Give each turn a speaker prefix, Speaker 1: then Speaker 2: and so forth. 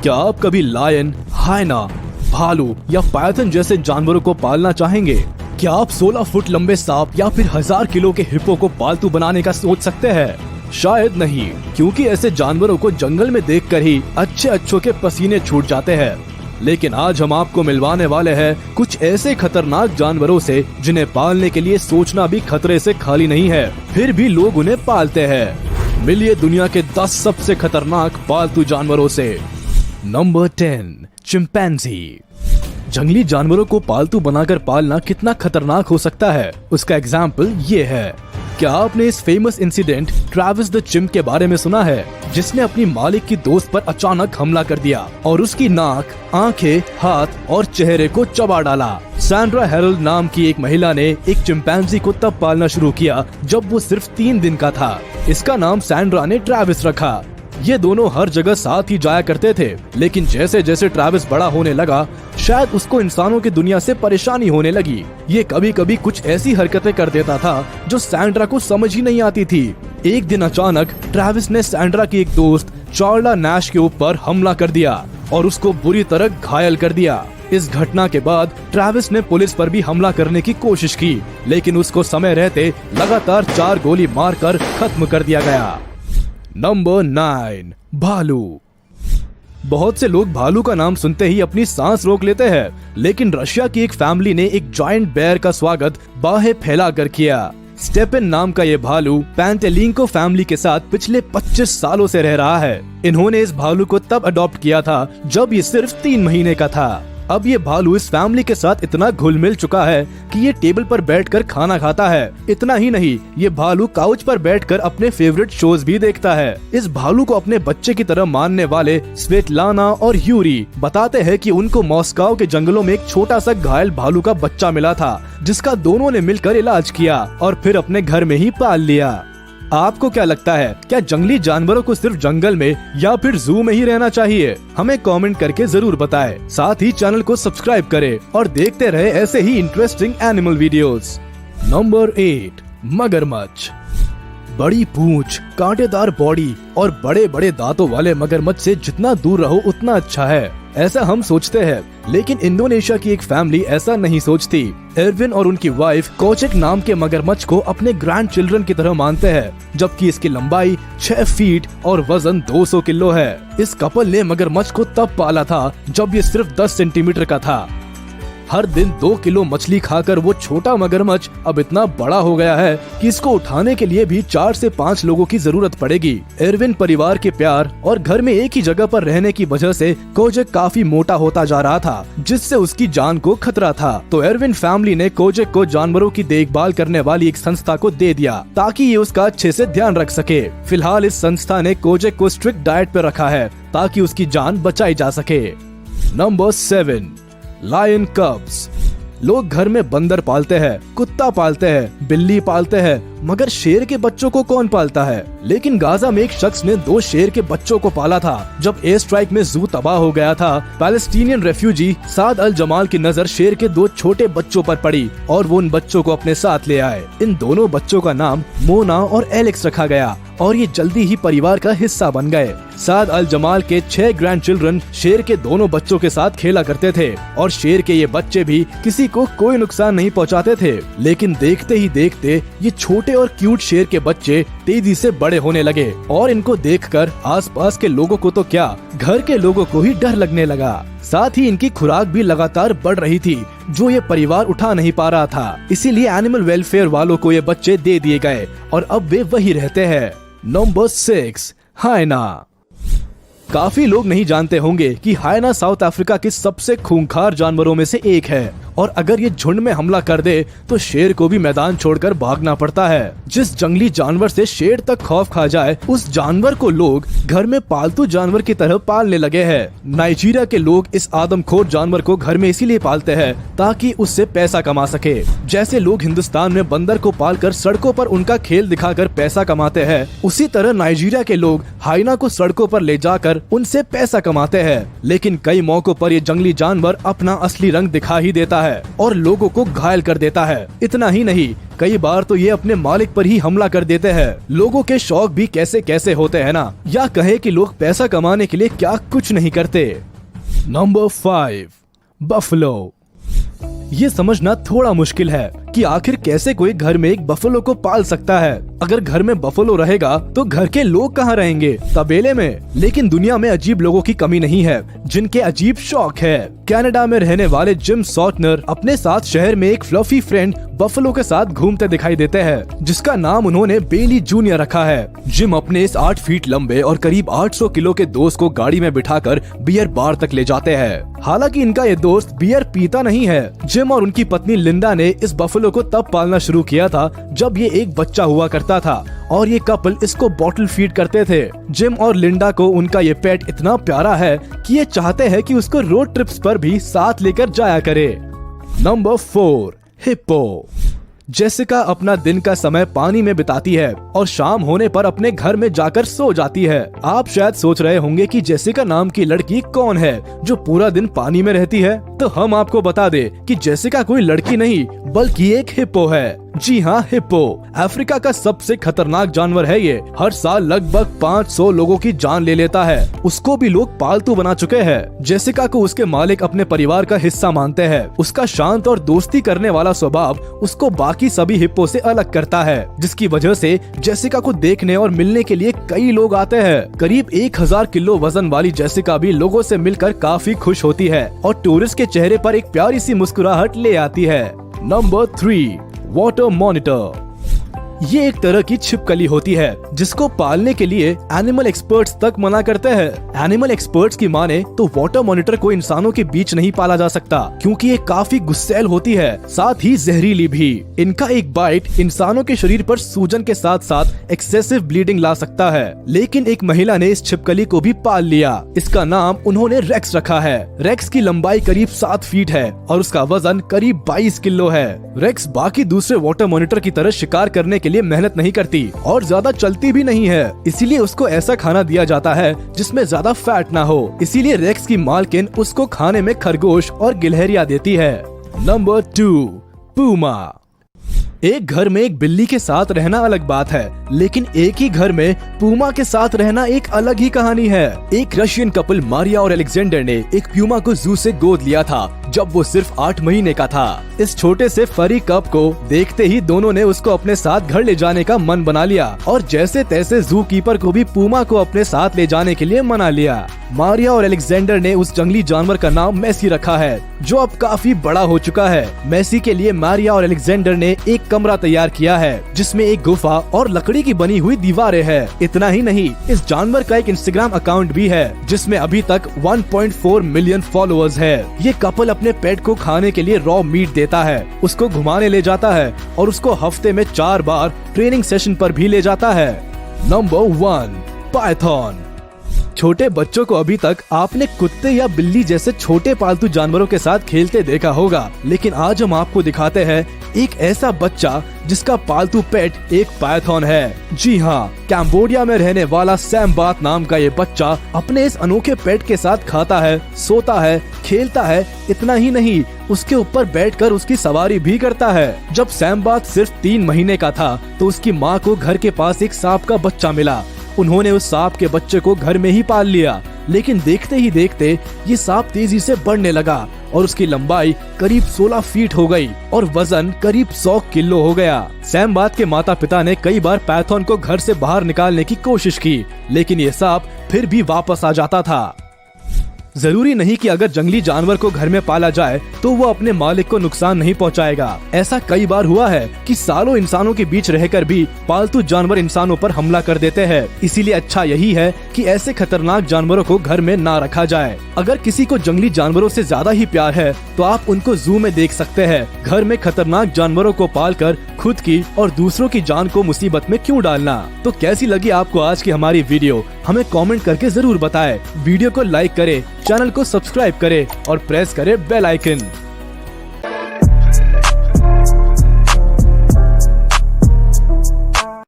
Speaker 1: क्या आप कभी लायन, हायना, भालू या पायथन जैसे जानवरों को पालना चाहेंगे? क्या आप 16 फुट लंबे सांप या फिर 1000 किलो के हिप्पो को पालतू बनाने का सोच सकते हैं? शायद नहीं, क्योंकि ऐसे जानवरों को जंगल में देखकर ही अच्छों के पसीने छूट जाते हैं। लेकिन आज हम आपको मिलवाने वाले हैं कुछ ऐसे खतरनाक जानवरों से जिन्हें पालने के लिए सोचना भी खतरे से खाली नहीं है, फिर भी लोग उन्हें पालते हैं। मिलिए दुनिया के 10 सबसे खतरनाक पालतू जानवरों से। Number 10, chimpanzee. जंगली जानवरों को पालतू बनाकर पालना कितना खतरनाक हो सकता है, उसका एग्जाम्पल ये है। क्या आपने इस famous incident Travis the chimp के बारे में सुना है, जिसने अपनी मालिक की दोस्त पर अचानक हमला कर दिया और उसकी नाक, आंखें, हाथ और चेहरे को चबा डाला? सैंड्रा हेरल्ड नाम की एक महिला ने एक चिंपैंजी को तब पालना शुरू किया जब वो सिर्फ 3 दिन का था। इसका नाम सैंड्रा ने ट्रैविस रखा। ये दोनों हर जगह साथ ही जाया करते थे, लेकिन जैसे जैसे ट्रैविस बड़ा होने लगा, शायद उसको इंसानों की दुनिया से परेशानी होने लगी। ये कभी कभी कुछ ऐसी हरकतें कर देता था जो सैंड्रा को समझ ही नहीं आती थी। एक दिन अचानक ट्रैविस ने सैंड्रा की एक दोस्त चार्ला नैश के ऊपर हमला कर दिया और उसको बुरी तरह घायल कर दिया। इस घटना के बाद ट्रैविस ने पुलिस पर भी हमला करने की कोशिश की, लेकिन उसको समय रहते लगातार 4 गोली मारकर खत्म कर दिया गया। नंबर 9, भालू। बहुत से लोग भालू का नाम सुनते ही अपनी सांस रोक लेते हैं, लेकिन रशिया की एक फैमिली ने एक जायंट बेयर का स्वागत बाहें फैलाकर किया। स्टेपन नाम का ये भालू पैंटेलिंको फैमिली के साथ पिछले 25 सालों से रह रहा है। इन्होंने इस भालू को तब अडॉप्ट किया था जब ये सिर्फ 3 महीने का था। अब ये भालू इस फैमिली के साथ इतना घुल मिल चुका है कि ये टेबल पर बैठकर खाना खाता है। इतना ही नहीं, ये भालू काउच पर बैठकर अपने फेवरेट शोज भी देखता है। इस भालू को अपने बच्चे की तरह मानने वाले स्वेटलाना और यूरी बताते हैं कि उनको मॉस्को के जंगलों में एक छोटा सा घायल भालू का बच्चा मिला था, जिसका दोनों ने मिलकर इलाज किया और फिर अपने घर में ही पाल लिया। आपको क्या लगता है, क्या जंगली जानवरों को सिर्फ जंगल में या फिर जू में ही रहना चाहिए? हमें कमेंट करके जरूर बताएं। साथ ही चैनल को सब्सक्राइब करें और देखते रहे ऐसे ही इंटरेस्टिंग एनिमल वीडियोस। नंबर 8, मगरमच्छ। बड़ी पूंछ, कांटेदार बॉडी और बड़े बड़े दांतों वाले मगरमच्छ से जितना दूर रहो उतना अच्छा है, ऐसा हम सोचते हैं। लेकिन इंडोनेशिया की एक फैमिली ऐसा नहीं सोचती। एरविन और उनकी वाइफ कोचेक नाम के मगरमच्छ को अपने ग्रैंड चिल्ड्रन की तरह मानते हैं, जबकि इसकी लंबाई 6 फीट और वजन 200 किलो है। इस कपल ने मगरमच्छ को तब पाला था जब ये सिर्फ 10 सेंटीमीटर का था। हर दिन 2 किलो मछली खाकर वो छोटा मगरमच्छ अब इतना बड़ा हो गया है कि इसको उठाने के लिए भी 4 से 5 लोगों की जरूरत पड़ेगी। एरविन परिवार के प्यार और घर में एक ही जगह पर रहने की वजह से कोजेक काफी मोटा होता जा रहा था, जिससे उसकी जान को खतरा था। तो एरविन फैमिली ने कोजेक को जानवरों की देखभाल करने वाली एक संस्था को दे दिया ताकि ये उसका अच्छे से ध्यान रख सके। फिलहाल इस संस्था ने कोजेक को स्ट्रिक्ट डाइट पे रखा है ताकि उसकी जान बचाई जा सके। Number 7, lion cubs. लोग घर में बंदर पालते हैं, कुत्ता पालते हैं, बिल्ली पालते हैं, मगर शेर के बच्चों को कौन पालता है? लेकिन गाजा में एक शख्स ने 2 शेर के बच्चों को पाला था। जब एयर स्ट्राइक में जू तबाह हो गया था, पैलेस्टीनियन रेफ्यूजी साद अल जमाल की नजर शेर के 2 छोटे बच्चों पर पड़ी और वो उन बच्चों को अपने साथ ले आए। इन दोनों बच्चों का नाम मोना और एलेक्स रखा गया और ये जल्दी ही परिवार का हिस्सा बन गए। साद अल जमाल के 6 ग्रैंड चिल्ड्रन शेर के दोनों बच्चों के साथ खेला करते थे और शेर के ये बच्चे भी किसी को कोई नुकसान नहीं पहुंचाते थे। लेकिन देखते ही देखते ये छोटे और क्यूट शेर के बच्चे तेजी से बड़े होने लगे और इनको देखकर आसपास के लोगों को तो क्या, घर के लोगों को ही डर लगने लगा। साथ ही इनकी खुराक भी लगातार बढ़ रही थी, जो ये परिवार उठा नहीं पा रहा था। इसीलिए एनिमल वेलफेयर वालों को ये बच्चे दे दिए गए और अब वे वही रहते हैं। नंबर 6, हायना। काफी लोग नहीं जानते होंगे कि हायना साउथ अफ्रीका के सबसे खूंखार जानवरों में से एक है और अगर ये झुंड में हमला कर दे तो शेर को भी मैदान छोड़कर भागना पड़ता है। जिस जंगली जानवर से शेर तक खौफ खा जाए, उस जानवर को लोग घर में पालतू जानवर की तरह पालने लगे हैं। नाइजीरिया के लोग इस आदमखोर जानवर को घर में इसीलिए पालते हैं ताकि उससे पैसा कमा सके। जैसे लोग हिंदुस्तान में बंदर को पालकर सड़कों पर उनका खेल दिखाकर पैसा कमाते हैं, उसी तरह नाइजीरिया के लोग हाइना को सड़कों पर ले जाकर कर उनसे पैसा कमाते हैं। लेकिन कई मौकों पर ये जंगली जानवर अपना असली रंग दिखा ही देता है और लोगों को घायल कर देता है। इतना ही नहीं, कई बार तो ये अपने मालिक पर ही हमला कर देते हैं। लोगों के शौक भी कैसे कैसे होते हैं ना, या कहे कि लोग पैसा कमाने के लिए क्या कुछ नहीं करते। Number 5, buffalo. ये समझना थोड़ा मुश्किल है कि आखिर कैसे कोई घर में एक बफलो को पाल सकता है। अगर घर में बफलो रहेगा तो घर के लोग कहाँ रहेंगे? तबेले में। लेकिन दुनिया में अजीब लोगों की कमी नहीं है जिनके अजीब शौक है। कनाडा में रहने वाले जिम सॉटनर अपने साथ शहर में एक फ्लफी फ्रेंड बफलो के साथ घूमते दिखाई देते हैं, जिसका नाम उन्होंने बेली जूनियर रखा है। जिम अपने इस 8 फीट लंबे और करीब 800 किलो के दोस्त को गाड़ी में बिठाकर बियर बार तक ले जाते हैं। हालांकि इनका ये दोस्त बियर पीता नहीं है। जिम और उनकी पत्नी लिंडा ने इस बफलो को तब पालना शुरू किया था जब ये एक बच्चा हुआ करता था और ये कपल इसको बॉटल फीड करते थे। जिम और लिंडा को उनका ये पेट इतना प्यारा है कि ये चाहते हैं कि उसको रोड ट्रिप्स पर भी साथ लेकर जाया करे। Number 4, hippo. जेसिका अपना दिन का समय पानी में बिताती है और शाम होने पर अपने घर में जाकर सो जाती है। आप शायद सोच रहे होंगे कि जेसिका नाम की लड़की कौन है जो पूरा दिन पानी में रहती है। तो हम आपको बता दें कि जेसिका कोई लड़की नहीं बल्कि एक हिप्पो है। जी हाँ, हिप्पो अफ्रीका का सबसे खतरनाक जानवर है। ये हर साल लगभग 500 लोगों की जान ले लेता है। उसको भी लोग पालतू बना चुके हैं। जेसिका को उसके मालिक अपने परिवार का हिस्सा मानते हैं। उसका शांत और दोस्ती करने वाला स्वभाव उसको बाकी सभी हिप्पो से अलग करता है, जिसकी वजह से जेसिका को देखने और मिलने के लिए कई लोग आते हैं। करीब 1000 किलो वजन वाली जेसिका भी लोगों से मिलकर काफी खुश होती है और टूरिस्ट के चेहरे पर एक प्यारी सी मुस्कुराहट ले आती है। Number 3, water monitor. ये एक तरह की छिपकली होती है जिसको पालने के लिए एनिमल एक्सपर्ट्स तक मना करते हैं। एनिमल एक्सपर्ट्स की माने तो वाटर मॉनिटर को इंसानों के बीच नहीं पाला जा सकता क्योंकि ये काफी गुस्सैल होती है, साथ ही जहरीली भी। इनका एक बाइट इंसानों के शरीर पर सूजन के साथ साथ एक्सेसिव ब्लीडिंग ला सकता है। लेकिन एक महिला ने इस छिपकली को भी पाल लिया। इसका नाम उन्होंने रेक्स रखा है। रेक्स की लंबाई करीब 7 फीट है और उसका वजन करीब 22 किलो है। रेक्स बाकी दूसरे वाटर मॉनिटर की तरह शिकार करने के लिए मेहनत नहीं करती और ज्यादा चलती भी नहीं है। इसीलिए उसको ऐसा खाना दिया जाता है जिसमें ज्यादा फैट ना हो। इसीलिए रेक्स की मालकिन उसको खाने में खरगोश और गिलहरियां देती है। Number 2, Puma. एक घर में एक बिल्ली के साथ रहना अलग बात है, लेकिन एक ही घर में पूमा के साथ रहना एक अलग ही कहानी है। एक रशियन कपल मारिया और अलेक्जेंडर ने एक प्यूमा को जू से गोद लिया था जब वो सिर्फ 8 महीने का था। इस छोटे से फरी कप को देखते ही दोनों ने उसको अपने साथ घर ले जाने का मन बना लिया और जैसे तैसे जू कीपर को भी पूमा को अपने साथ ले जाने के लिए मना लिया। मारिया और अलेक्जेंडर ने उस जंगली जानवर का नाम मैसी रखा है जो अब काफी बड़ा हो चुका है। मैसी के लिए मारिया और अलेक्जेंडर ने एक कमरा तैयार किया है जिसमें एक गुफा और लकड़ी की बनी हुई दीवारें हैं। इतना ही नहीं, इस जानवर का एक इंस्टाग्राम अकाउंट भी है जिसमें अभी तक 1.4 मिलियन फॉलोअर्स है। ये कपल अपने पेट को खाने के लिए रॉ मीट देता है, उसको घुमाने ले जाता है और उसको हफ्ते में 4 बार ट्रेनिंग सेशन पर भी ले जाता है। Number 1, Python. छोटे बच्चों को अभी तक आपने कुत्ते या बिल्ली जैसे छोटे पालतू जानवरों के साथ खेलते देखा होगा, लेकिन आज हम आपको दिखाते हैं एक ऐसा बच्चा जिसका पालतू पेट एक पाइथन है। जी हाँ, कैम्बोडिया में रहने वाला सैम बात नाम का ये बच्चा अपने इस अनोखे पेट के साथ खाता है, सोता है, खेलता है। इतना ही नहीं, उसके ऊपर बैठकर उसकी सवारी भी करता है। जब सैम बात सिर्फ 3 महीने का था तो उसकी माँ को घर के पास एक सांप का बच्चा मिला। उन्होंने उस सांप के बच्चे को घर में ही पाल लिया, लेकिन देखते ही देखते ये सांप तेजी से बढ़ने लगा और उसकी लंबाई करीब 16 फीट हो गई और वजन करीब 100 किलो हो गया। सैम बात के माता पिता ने कई बार पाइथन को घर से बाहर निकालने की कोशिश की, लेकिन ये सांप फिर भी वापस आ जाता था। जरूरी नहीं कि अगर जंगली जानवर को घर में पाला जाए तो वो अपने मालिक को नुकसान नहीं पहुंचाएगा। ऐसा कई बार हुआ है कि सालों इंसानों के बीच रहकर भी पालतू जानवर इंसानों पर हमला कर देते हैं। इसीलिए अच्छा यही है कि ऐसे खतरनाक जानवरों को घर में ना रखा जाए। अगर किसी को जंगली जानवरों से ज्यादा ही प्यार है तो आप उनको जू में देख सकते हैं। घर में खतरनाक जानवरों को पालकर खुद की और दूसरों की जान को मुसीबत में क्यों डालना। तो कैसी लगी आपको आज की हमारी वीडियो, हमें कमेंट करके जरूर बताएं। वीडियो को लाइक करें, चैनल को सब्सक्राइब करें और प्रेस करें बेल आइकन।